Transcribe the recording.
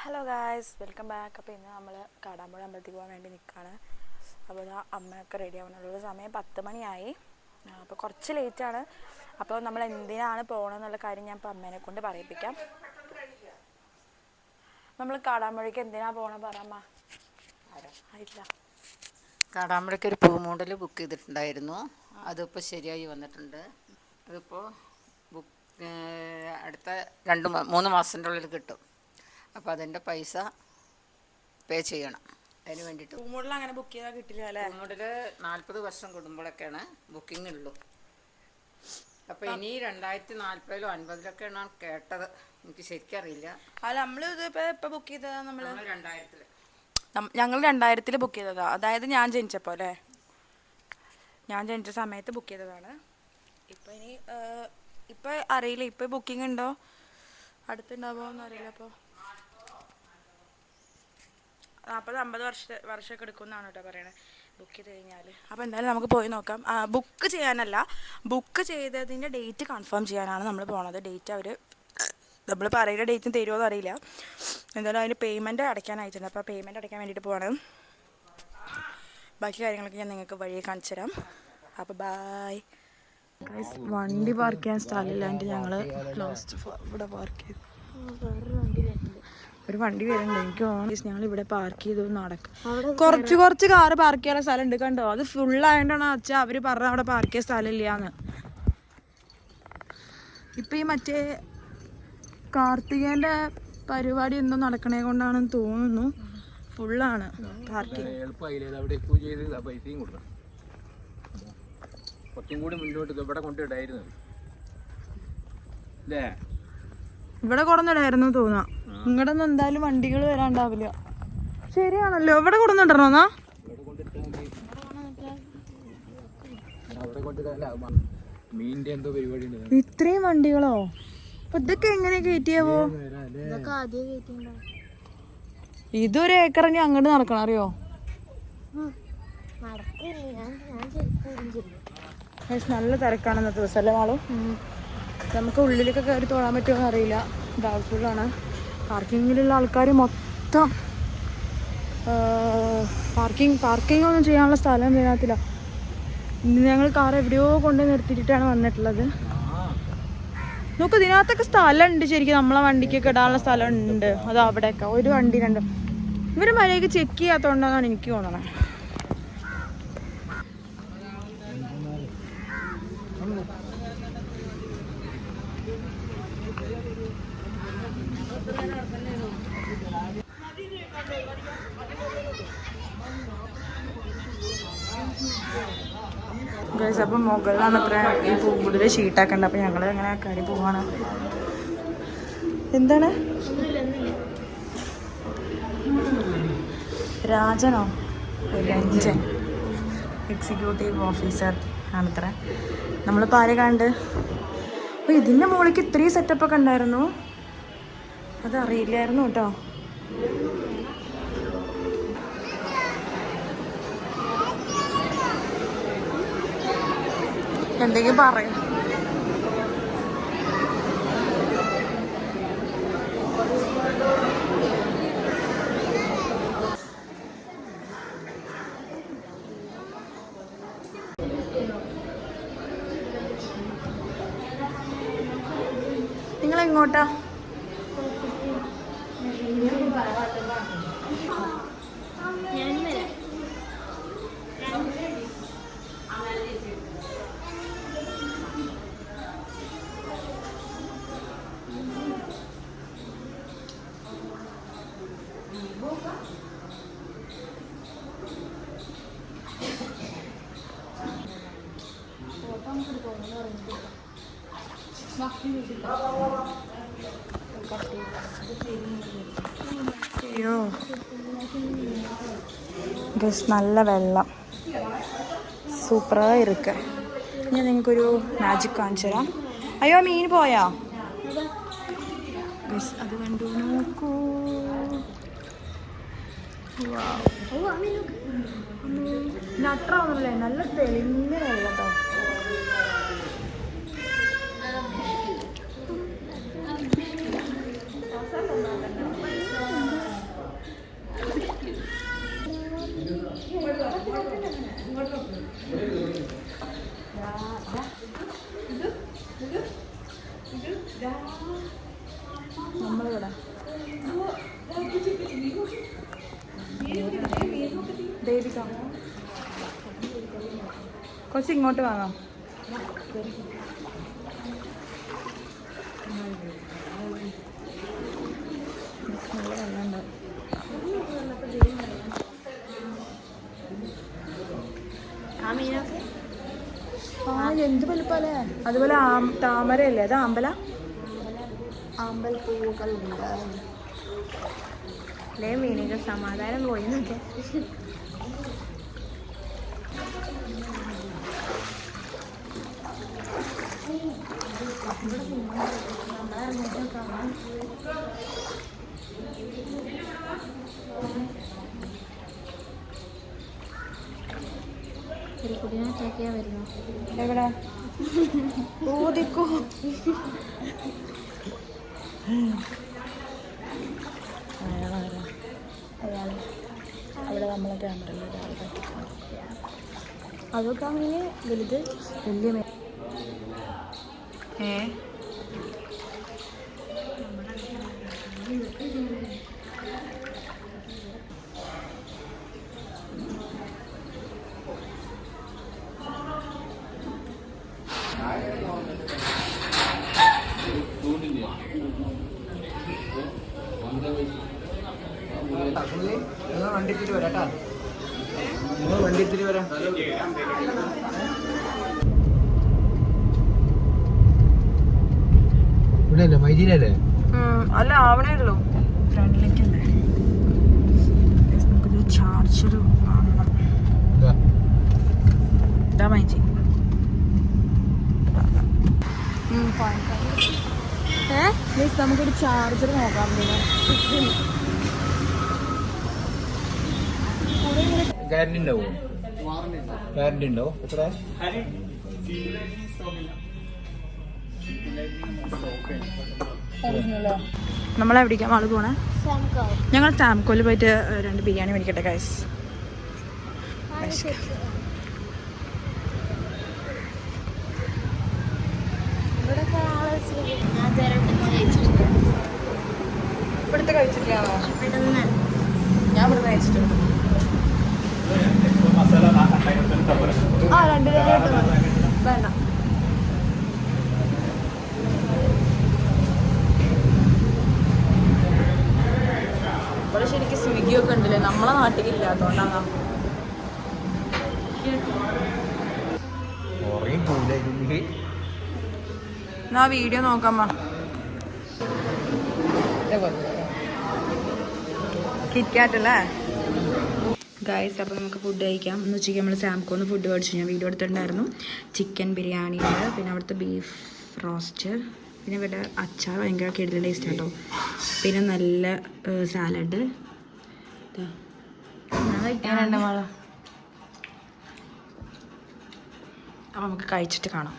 Hello guys, welcome back. അപ്പോൾ ഇന്ന് നമ്മൾ കാടാമ്പുഴ അമ്പലത്തിൽ പോകാൻ വേണ്ടി നിൽക്കുകയാണ്. അപ്പോൾ അമ്മയൊക്കെ റെഡി ആവുന്നുള്ളൂ. സമയം 10 മണിയായി. അപ്പോൾ കുറച്ച് ലേറ്റാണ്. അപ്പോൾ നമ്മൾ എന്തിനാണ് പോകണമെന്നുള്ള കാര്യം ഞാൻ ഇപ്പോൾ അമ്മേനെ കൊണ്ട് പറയിപ്പിക്കാം. നമ്മൾ കാടാമ്പുഴയ്ക്ക് എന്തിനാണ് പോകണം പറയമ്മ? ആയില്ല. കാടാമ്പുഴയ്ക്ക് ഒരു പൂമൂടൽ ബുക്ക് ചെയ്തിട്ടുണ്ടായിരുന്നു. അതിപ്പോൾ ശരിയായി വന്നിട്ടുണ്ട്. അതിപ്പോൾ അടുത്ത 2-3 മാസത്തിൻ്റെ ഉള്ളിൽ കിട്ടും. അപ്പോൾ അതിൻ്റെ പൈസ പേ ചെയ്യണം. അതിന് വേണ്ടിയിട്ട് പൂമൂടൽ അങ്ങനെ ബുക്ക് ചെയ്താൽ കിട്ടില്ല അല്ലേ? പൂമൂടൽ 40 വർഷം കൂടുമ്പോഴൊക്കെയാണ് ബുക്കിംഗ് ഉള്ളൂ. അപ്പോൾ ഇനി 2040-ലോ 50-ലൊക്കെയാണ് കേട്ടത്. എനിക്ക് ശരിക്കും അറിയില്ല. അല്ല, നമ്മൾ ഇത് ഇപ്പോൾ ബുക്ക് ചെയ്തതാണ്. ഞങ്ങൾ 2000-ൽ ബുക്ക് ചെയ്തതാണ്. അതായത് ഞാൻ ജനിച്ചപ്പോൾ അല്ലേ, ഞാൻ ജനിച്ച സമയത്ത് ബുക്ക് ചെയ്തതാണ്. ഇപ്പം അറിയില്ല, ഇപ്പം ബുക്കിംഗ് ഉണ്ടോ അടുത്തുണ്ടാവുമോ എന്ന് അറിയില്ല. അപ്പോൾ 40-50 വർഷമൊക്കെ എടുക്കുമെന്നാണ് കേട്ടോ പറയണത് ബുക്ക് ചെയ്ത് കഴിഞ്ഞാൽ. അപ്പോൾ എന്തായാലും നമുക്ക് പോയി നോക്കാം. ബുക്ക് ചെയ്യാനല്ല, ബുക്ക് ചെയ്തതിൻ്റെ ഡേറ്റ് കൺഫേം ചെയ്യാനാണ് നമ്മൾ പോണത്. ഡേറ്റ് നമ്മൾ പറയുന്ന ഡേറ്റിന് തരുമോ എന്ന് അറിയില്ല. എന്തായാലും അതിന് പേയ്മെൻറ്റ് അടയ്ക്കാനായിട്ടുണ്ട്. അപ്പോൾ പേയ്മെൻറ്റ് അടയ്ക്കാൻ വേണ്ടിയിട്ട് പോവാണ്. ബാക്കി കാര്യങ്ങളൊക്കെ ഞാൻ നിങ്ങൾക്ക് വഴിയെ കാണിച്ചു തരാം. അപ്പോൾ ബായ്. വണ്ടി പാർക്ക് ചെയ്യാൻ സ്ഥലമില്ലാണ്ട് ഞങ്ങൾ ലാസ്റ്റ് ഇവിടെ പാർക്ക് ചെയ്തു. ഒരു വണ്ടി വരുന്നുണ്ട്. എനിക്ക് തോന്നുന്നു ഞങ്ങൾ ഇവിടെ പാർക്ക് ചെയ്തു നടക്കും. കുറച്ച് കാറ് പാർക്ക് ചെയ്യാനുള്ള സ്ഥലം ഉണ്ട്. കണ്ടോ, അത് ഫുള്ളായതുകൊണ്ടാണ് വെച്ചാൽ അവർ പറഞ്ഞ അവിടെ പാർക്ക് ചെയ്യാൻ സ്ഥലമില്ലാന്ന്. ഇപ്പം ഈ മറ്റേ കാർത്തികേൻ്റെ പരിപാടി എന്തോ നടക്കണേ കൊണ്ടാണെന്ന് തോന്നുന്നു ഫുള്ളാണ് പാർക്കിംഗ്. ഇവിടെ കൊണ്ടുവന്നിടായിരുന്നു തോന്നാം. ഇങ്ങടെ ഒന്നും എന്തായാലും വണ്ടികൾ വരാണ്ടാവില്ല. ശരിയാണല്ലോ, ഇവിടെ കൊണ്ടുവന്നിടണോന്നാ. ഇത്രയും വണ്ടികളോ? അപ്പൊ ഇതൊക്കെ എങ്ങനെ കയറ്റിയാവോ? ഇതൊരു ഏക്കറിന് അങ്ങോട്ട് നടക്കണം, അറിയോ? നല്ല തിരക്കാണ് ഇന്നത്തെ ദിവസം അല്ലേ മാളും? നമുക്ക് ഉള്ളിലൊക്കെ കയറി തൊഴാൻ പറ്റുമോ അറിയില്ല. ഡൗട്ട്ഫുള്ളാണ്. പാർക്കിങ്ങിലുള്ള ആൾക്കാർ മൊത്തം പാർക്കിംഗ് ഒന്നും ചെയ്യാനുള്ള സ്ഥലം ഇതിനകത്തില്ല. ഇന്ന് ഞങ്ങൾ കാർ എവിടെയോ കൊണ്ട് നിർത്തിയിട്ടാണ് വന്നിട്ടുള്ളത്. നോക്ക്, ഇതിനകത്തൊക്കെ സ്ഥലമുണ്ട് ശരിക്കും. നമ്മളെ വണ്ടിക്കൊക്കെ ഇടാനുള്ള സ്ഥലം ഉണ്ട്. അത് അവിടെയൊക്കെ ഒരു വണ്ടി 2. ഇവർ മര്യാദയ്ക്ക് ചെക്ക് ചെയ്യാത്തതുകൊണ്ടാണ് എനിക്ക് തോന്നണേ. അപ്പം മുകളിലാണ് അത്ര ഈ പൂങ്കുടിൽ ഷീട്ടാക്കണ്ട. അപ്പം ഞങ്ങൾ അങ്ങനെ കയറി പോവാണ്. എന്താണ് രാജനോ? രഞ്ജൻ, എക്സിക്യൂട്ടീവ് ഓഫീസർ ആണത്ര. നമ്മളിപ്പോൾ ആരെ കണ്ട്? അപ്പോൾ ഇതിൻ്റെ മുകളിലേക്ക് ഇത്രയും സെറ്റപ്പൊക്കെ ഉണ്ടായിരുന്നു. അതറിയില്ലായിരുന്നു കേട്ടോ. എന്തെങ്കിലും പറയും. നിങ്ങളെങ്ങോട്ടാ? അയ്യോ ഗസ്, നല്ല വെള്ളം, സൂപ്പറായി ഇരിക്ക. ഞാൻ നിങ്ങൾക്കൊരു മാജിക് കാണിച്ചു തരാം. അയ്യോ, മീൻ പോയാ ഗസ്? അത് കണ്ടു നോക്കൂ. അത്ര ഒന്നുമില്ലേ, നല്ല തെളിഞ്ഞ വെള്ളം കേട്ടോ. കുറച്ച് ഇങ്ങോട്ട് വാങ്ങാം. എന്ത് വലുപ്പല്ലേ. അതുപോലെ താമരയല്ലേ, അത് ആമ്പല. ആമ്പൽ പൂവുകളുണ്ട്. അല്ലേ മീനുകൾ സമാധാനം പോയി നോക്കെ. ഒരു കുടിനകത്തൊക്കെയാ വരുന്നു. എവിടെ ഊതിക്കോ. അയാള് അവിടെ നമ്മളെ ക്യാമറ അതൊക്കെ അങ്ങനെ വലുത് വലിയ വണ്ടിത്തിരി വരാട്ടാ. വണ്ടിത്തിരി വരാം. ഇവിടെ മൈജിയിലല്ലേ? അല്ല ആവണേ ഉള്ളൂ. ഫ്രണ്ടിലേക്കല്ലേ. നമുക്കൊരു ചാർജർ വാങ്ങണം. ഇതാ മൈജി. നമുക്കൊരു ചാർജർ നോക്കാം. ഗ്യാരണ്ടി ഉണ്ടാവോ? ഗ്യാരണ്ടി ഉണ്ടോ? എത്ര? നമ്മളെവിടേക്കാ ആള് പോണേ? ഞങ്ങൾ സാംകോയിൽ പോയിട്ട് 2 ബിരിയാണി മേടിക്കട്ടെ ഗൈസ്. ഇവിടുത്തെ കഴിച്ചിട്ടില്ലാവോ? ഞാൻ ഇവിടെ കഴിച്ചിട്ടുണ്ട്. ആ 2 വേണ്ട. ഇവിടെ ശരിക്കും സ്വിഗ്ഗി ഒക്കെ ഉണ്ടല്ലേ, നമ്മളെ നാട്ടിലില്ല, അതുകൊണ്ടാണ്. എന്നാ വീഡിയോ നോക്കാം. കിറ്റ്കാറ്റ് അല്ലേ ഗൈസ്? അപ്പോൾ നമുക്ക് ഫുഡ് കഴിക്കാം. എന്ന് ഉച്ചയ്ക്ക് നമ്മൾ സാംകോന്ന് ഫുഡ് മേടിച്ചു. ഞാൻ വീഡിയോ എടുത്തിട്ടുണ്ടായിരുന്നു. ചിക്കൻ ബിരിയാണി ഉണ്ട്, പിന്നെ അവിടുത്തെ ബീഫ് റോസ്റ്റ്, പിന്നെ ഇവിടെ അച്ചാർ ഭയങ്കര കിടിലൻ ടേസ്റ്റ് കേട്ടോ, പിന്നെ നല്ല സാലഡ്. അപ്പോൾ നമുക്ക് കഴിച്ചിട്ട് കാണാം.